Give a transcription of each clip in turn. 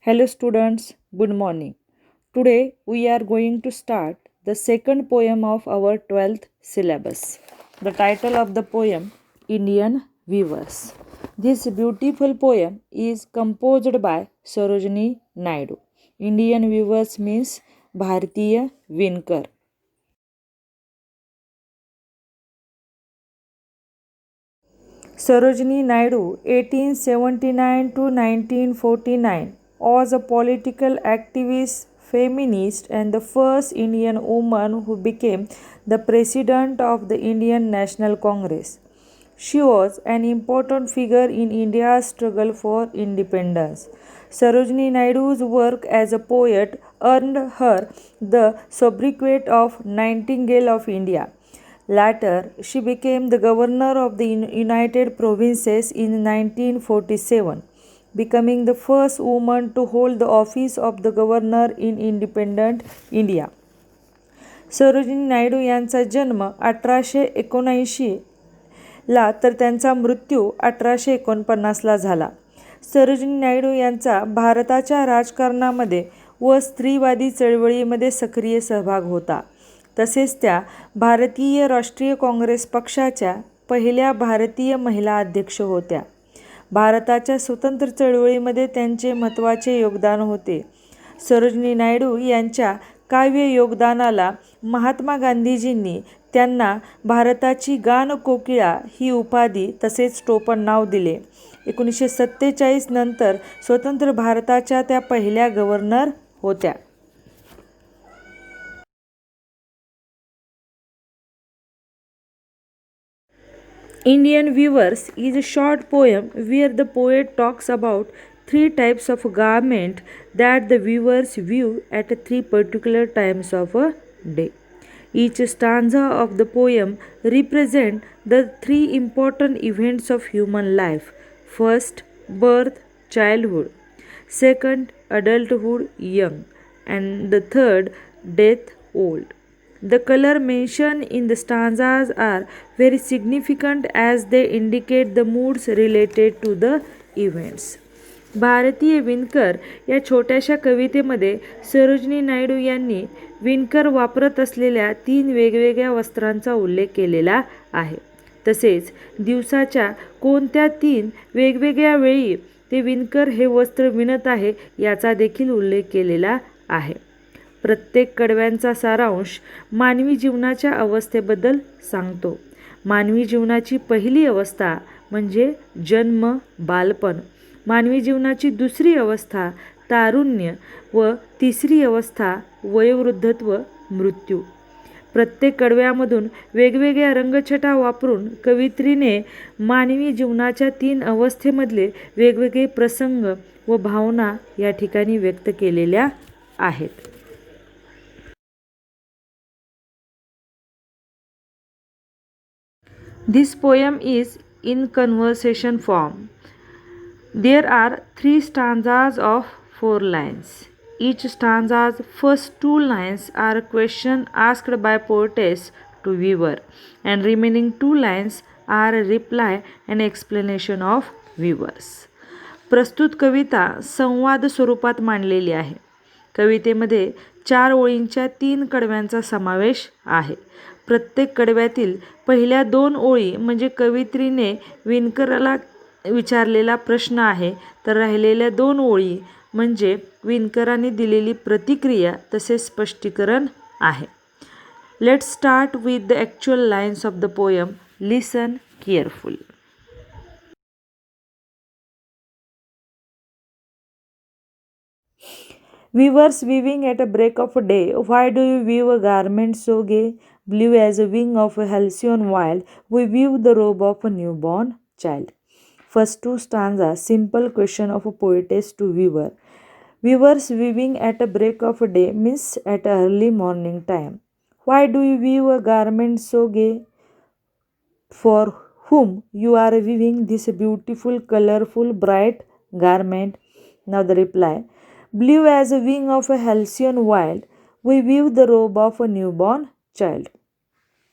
Hello students, good morning. Today we are going to start the second poem of our 12th syllabus. The title of the poem Indian Weavers. This beautiful poem is composed by Sarojini Naidu. Indian Weavers means Bharatiya Vinkar. Sarojini Naidu, 1879 to 1949, was a political activist, feminist, and the first Indian woman who became the president of the Indian National Congress. She was an important figure in India's struggle for independence. Sarojini Naidu's work as a poet earned her the sobriquet of Nightingale of India. Later, she became the governor of the United Provinces in 1947, becoming the first woman to hold the office of the governor in independent India. Sarojini Naidu यांचा जन्म 1879 ला तर त्यांचा मृत्यू 1849ला झाला. सरोजिनी नायडू यांचा भारताच्या राजकारणामध्ये व स्त्रीवादी चळवळीमध्ये सक्रिय सहभाग होता. तसेच त्या भारतीय राष्ट्रीय काँग्रेस पक्षाच्या पहिल्या भारतीय महिला अध्यक्ष होत्या. भारताच्या स्वतंत्र चळवळीमध्ये त्यांचे महत्त्वाचे योगदान होते. सरोजिनी नायडू यांच्या काव्य योगदानाला महात्मा गांधीजींनी त्यांना भारताची गानकोकिळा ही उपाधी तसेच टोपण नाव दिले. 1947 नंतर स्वतंत्र भारताच्या त्या पहिल्या गव्हर्नर होत्या. Indian Weavers is a short poem where the poet talks about three types of garment that the weavers weave at three particular times of a day. Each stanza of the poem represents the three important events of human life. First, birth, childhood. Second, adulthood, young. And the third, death, old. The color mentioned in the stanzas are very significant as they indicate the moods related to the events. भारतीय विणकर या छोट्याशा कवितेमध्ये सरोजिनी नायडू यांनी विणकर वापरत असलेल्या 3 वेगवेगळ्या वस्त्रांचा उल्लेख केलेला आहे. तसेच दिवसाच्या कोणत्या 3 वेगवेगळ्या वेळी ते विणकर हे वस्त्र विणत आहे याचा देखील उल्लेख केलेला आहे. प्रत्येक कडव्यांचा सारांश मानवी जीवनाच्या अवस्थेबद्दल सांगतो. मानवी जीवनाची पहिली अवस्था म्हणजे जन्म, बालपण. मानवी जीवनाची दुसरी अवस्था तारुण्य व तिसरी अवस्था वयोवृद्धत्व, मृत्यू. प्रत्येक कडव्यामधून वेगवेगळ्या रंगछटा वापरून कवयित्रीने मानवी जीवनाच्या 3 अवस्थेमधले वेगवेगळे प्रसंग व भावना या ठिकाणी व्यक्त केलेल्या आहेत. This poem is in conversation form. There are 3 stanzas of 4 lines. Each stanza's first 2 lines are a question asked by poetess to weaver, and remaining 2 lines are a reply and explanation of weavers. प्रस्तुत कविता संवाद स्वरूपात मांडलेली आहे. कवितेमध्ये 4 ओळींच्या 3 कडव्यांचा समावेश आहे. प्रत्येक कडव्यातील पहिल्या 2 ओळी म्हणजे कवयित्रीने विणकराला विचारलेला प्रश्न आहे, तर राहिलेल्या 2 ओळी म्हणजे विणकराने दिलेली प्रतिक्रिया तसेच स्पष्टीकरण आहे. Let's start with the actual lines of the poem. Listen carefully. Weavers weaving at a break of day. Why do you weave a garment so gay? Blue as a wing of a halcyon wild, we weave the robe of a newborn child. First 2 stanzas, simple question of a poetess to weaver. Weavers weaving at a break of a day means at early morning time. Why do you weave a garment so gay? For whom you are weaving this beautiful, colorful, bright garment? Now the reply. Blue as a wing of a halcyon wild, we weave the robe of a newborn child.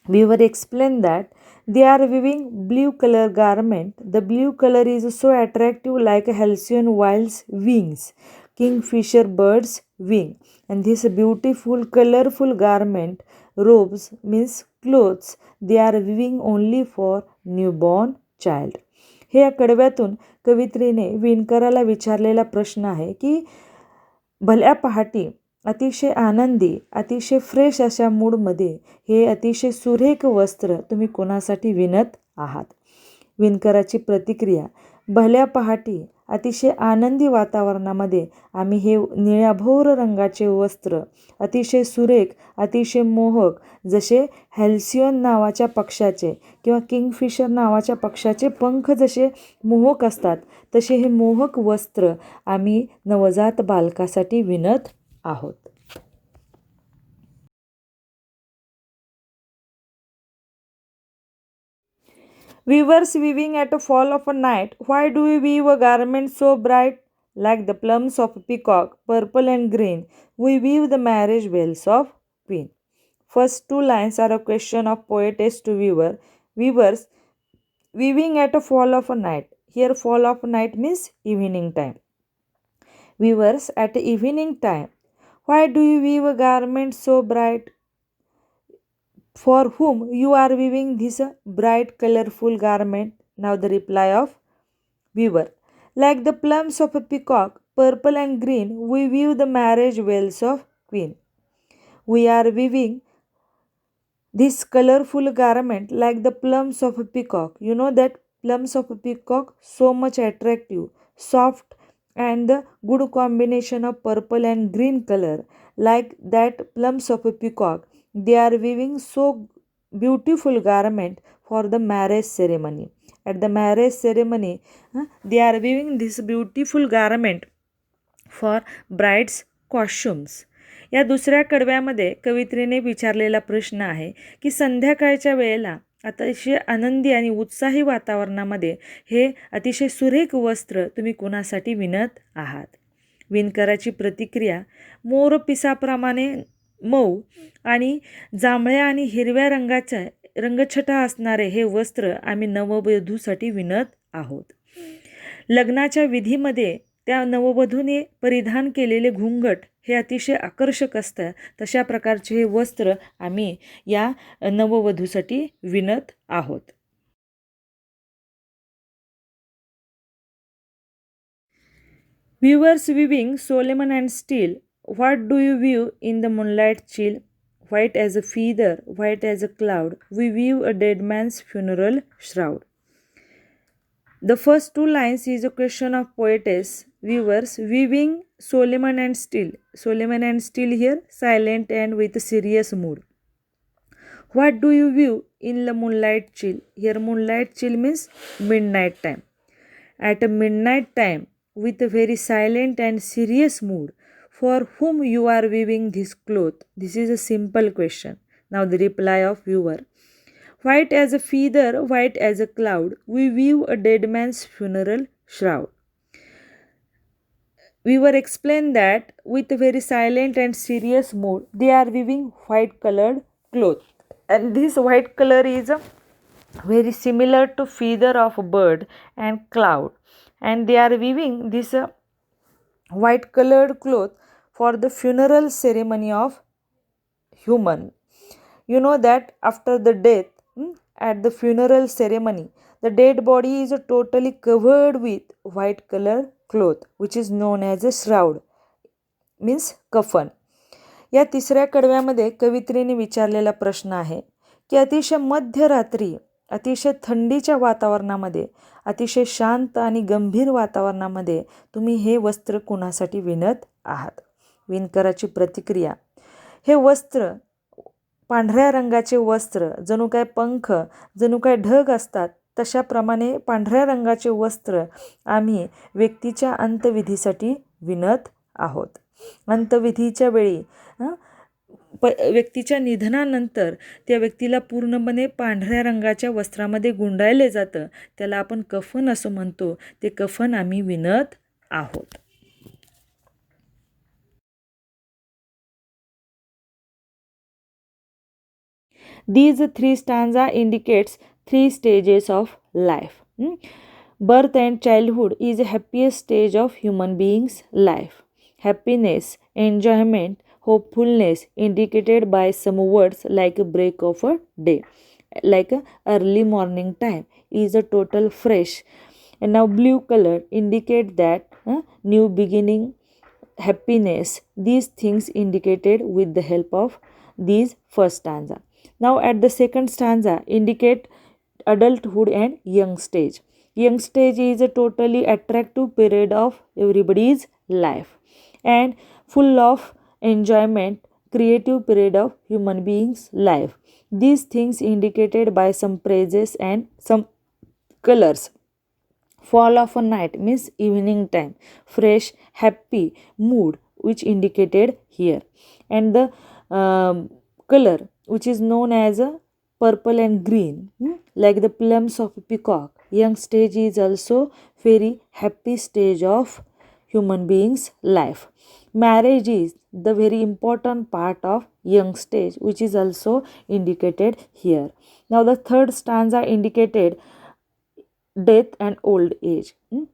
Weaver explained that they are weaving blue color garment. The blue color is so attractive like a halcyon wild's wings. kingfisher bird's wing. And this beautiful colorful garment, robes means clothes, they are weaving only for newborn child. हे या कडव्यातून कवित्रीने विणकराला विचारलेला प्रश्न आहे की भल्या पहाटी अतिशय आनंदी, अतिशय फ्रेश अशा मूडमध्ये हे अतिशय सुरेख वस्त्र तुम्ही कोणासाठी विणत आहात. विणकराची प्रतिक्रिया, भल्या पहाटी अतिशय आनंदी वातावरणामध्ये आम्ही हे निळ्याभोर रंगाचे वस्त्र अतिशय सुरेख, अतिशय मोहक, जसे हॅल्सिओन नावाच्या पक्षाचे किंवा किंगफिशर नावाच्या पक्षाचे पंख जसे मोहक असतात, तसे हे मोहक वस्त्र आम्ही नवजात बालकासाठी विणत आहोत. Weavers weaving at a fall of a night, why do we weave a garment so bright? Like the plumes of a peacock, purple and green, we weave the marriage veils of queen. First two lines are a question of poetess to weaver. Weavers weaving at a fall of a night. Here fall of a night means evening time. Weavers at evening time, why do you weave a garment so bright? For whom you are weaving this bright colorful garment? Now the reply of weaver. Like the plumes of a peacock, purple and green, we weave the marriage veils of queen. We are weaving this colorful garment like the plumes of a peacock. You know that plumes of a peacock, so much attractive, soft, and the good combination of purple and green color. Like that plumes of a peacock, they are weaving so beautiful garment for the marriage ceremony. At the marriage ceremony, they are weaving this beautiful garment for bride's costumes. या दुसऱ्या कडव्यामध्ये कवित्रीने विचारलेला प्रश्न आहे की संध्याकाळच्या वेळेला अतिशय आनंदी आणि उत्साही वातावरणामध्ये हे अतिशय सुरेख वस्त्र तुम्ही कोणासाठी विणत आहात. विणकराची प्रतिक्रिया, मोर पिसाप्रमाणे मऊ आणि जांभळ्या आणि हिरव्या रंगाच्या रंगछटा असणारे हे वस्त्र आम्ही नववधूसाठी विणत आहोत. लग्नाच्या विधीमध्ये त्या नववधूने परिधान केलेले घुंगट हे अतिशय आकर्षक असतं, तशा प्रकारचे हे वस्त्र आम्ही या नववधूसाठी विणत आहोत. Weavers weaving Solomon and steel, what do you weave in the moonlight chill? White as a feather, white as a cloud, we weave a dead man's funeral shroud. The first two lines is a question of poetess. Weavers weaving Solomon and steel. Solomon and steel here silent and with a serious mood. What do you weave in the moonlight chill? Here moonlight chill means midnight time. At a midnight time, with a very silent and serious mood, for whom you are weaving this cloth? This is a simple question. Now the reply of weaver. White as a feather, white as a cloud, we weave a dead man's funeral shroud. Weaver explained that with a very silent and serious mood, they are weaving white colored cloth. And this white color is very similar to feather of a bird and cloud. And they are weaving this white colored cloth for the funeral ceremony of human. You know that after the death, at the funeral ceremony, the dead body is totally covered with white color cloth, which is known as a shroud, means कफन. या तिसऱ्या कडव्यामध्ये कवित्रीने विचारलेला प्रश्न आहे की अतिशय मध्यरात्री, अतिशय थंडीच्या वातावरणामध्ये, अतिशय शांत आणि गंभीर वातावरणामध्ये तुम्ही हे वस्त्र कोणासाठी विणत आहात. विणकराची प्रतिक्रिया, हे वस्त्र पांढऱ्या रंगाचे वस्त्र, जणू काय पंख, जणू काय ढग असतात, तशाप्रमाणे पांढऱ्या रंगाचे वस्त्र आम्ही व्यक्तीच्या अंत्यविधीसाठी विणत आहोत. अंत्यविधीच्या वेळी व्यक्तीच्या निधनानंतर त्या व्यक्तीला पूर्णपणे पांढऱ्या रंगाच्या वस्त्रामध्ये गुंडाळले जातं, त्याला आपण कफन असं म्हणतो. ते कफन आम्ही विणत आहोत. These three stanza indicates three stages of life. Birth and childhood is the happiest stage of human being's life. happiness, enjoyment, hopefulness, indicated by some words like a break of a day, like a early morning time is a total fresh. And now blue color indicate that new beginning, happiness, these things indicated with the help of these first stanza. Now at the second stanza indicate adulthood and young stage. Young stage is a totally attractive period of everybody's life and full of enjoyment, creative period of human beings life. These things indicated by some praises and some colors. Fall of a night means evening time, fresh happy mood which indicated here. And the color which is known as a purple and green, like the plums of a peacock. Young stage is also very happy stage of human beings life. Marriage is the very important part of young stage which is also indicated here. Now the third stanza indicated death and old age.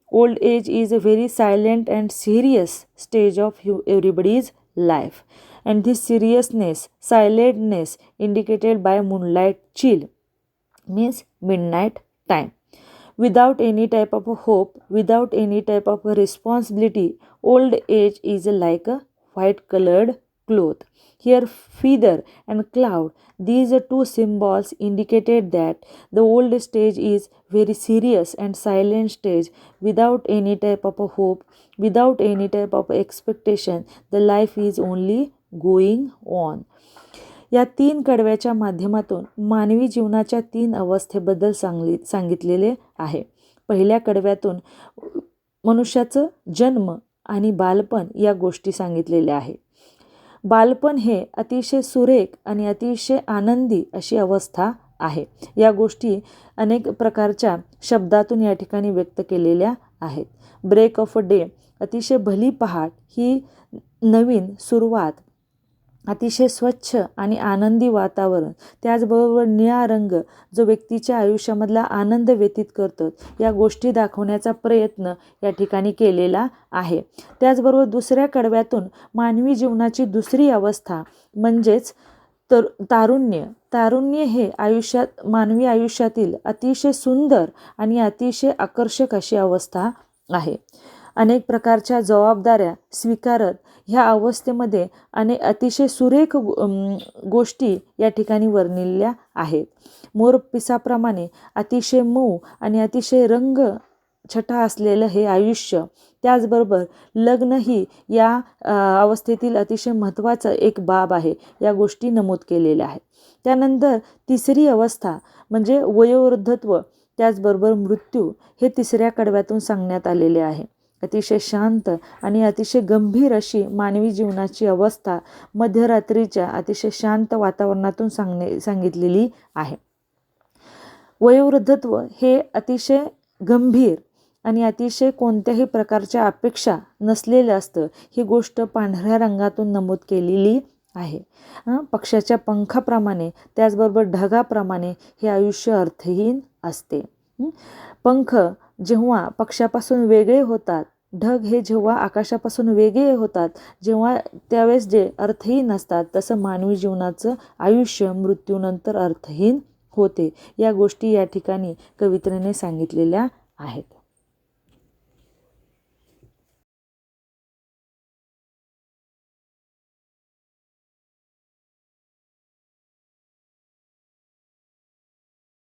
Old age is a very silent and serious stage of everybody's life, and this seriousness, silentness indicated by moonlight chill means midnight time. Without any type of a hope, without any type of a responsibility, old age is like a white colored cloth. Here feather and cloud, these are two symbols indicated that the old stage is very serious and silent stage, without any type of a hope, without any type of expectation. The life is only going on. या तीन कडव्याच्या माध्यमातून मानवी जीवनाच्या तीन अवस्थेबद्दल सांगितलेले आहे. पहिल्या कडव्यातून मनुष्याचं जन्म आणि बालपण या गोष्टी सांगितलेल्या आहे. बालपण हे अतिशय सुरेख आणि अतिशय आनंदी अशी अवस्था आहे. या गोष्टी अनेक प्रकारच्या शब्दातून या ठिकाणी व्यक्त केलेल्या आहेत. ब्रेक ऑफ अ डे, अतिशय भली पहाट, ही नवीन सुरुवात, अतिशय स्वच्छ आणि आनंदी वातावरण, त्याचबरोबर निळा रंग जो व्यक्तीच्या आयुष्यामधला आनंद व्यतीत करतो, या गोष्टी दाखवण्याचा प्रयत्न या ठिकाणी केलेला आहे. त्याचबरोबर दुसऱ्या कडव्यातून मानवी जीवनाची दुसरी अवस्था म्हणजेच तारुण्य. तारुण्य हे मानवी आयुष्यातील अतिशय सुंदर आणि अतिशय आकर्षक अशी अवस्था आहे. अनेक प्रकारच्या जबाबदाऱ्या स्वीकारत ह्या अवस्थेमध्ये अतिशय सुरेख गोष्टी या ठिकाणी वर्णिलेल्या आहेत. मोरपिसाप्रमाणे अतिशय मऊ आणि अतिशय रंग छटा असलेलं हे आयुष्य. त्याचबरोबर लग्न ही या अवस्थेतील अतिशय महत्त्वाचं एक बाब आहे. या गोष्टी नमूद केलेल्या आहेत. त्यानंतर तिसरी अवस्था म्हणजे वयोवृद्धत्व, त्याचबरोबर मृत्यू, हे तिसऱ्या कडव्यातून सांगण्यात आलेले आहे. अतिशय शांत आणि अतिशय गंभीर अशी मानवी जीवनाची अवस्था मध्यरात्रीच्या अतिशय शांत वातावरणातून सांगितलेली आहे. वयोवृद्धत्व हे अतिशय गंभीर आणि अतिशय कोणत्याही प्रकारच्या अपेक्षा नसलेलं असतं. ही गोष्ट पांढऱ्या रंगातून नमूद केलेली आहे. पक्षाच्या पंखाप्रमाणे त्याचबरोबर ढगाप्रमाणे हे आयुष्य अर्थहीन असते. पंख जेव्हा पक्षापासून वेगळे होतात, ढग हे जेव्हा आकाशापासून वेगळे होतात, जेव्हा त्यावेळेस जे अर्थहीन असतात, तसं मानवी जीवनाचं आयुष्य मृत्यूनंतर अर्थहीन होते. या गोष्टी या ठिकाणी कवित्रीने सांगितलेल्या आहेत.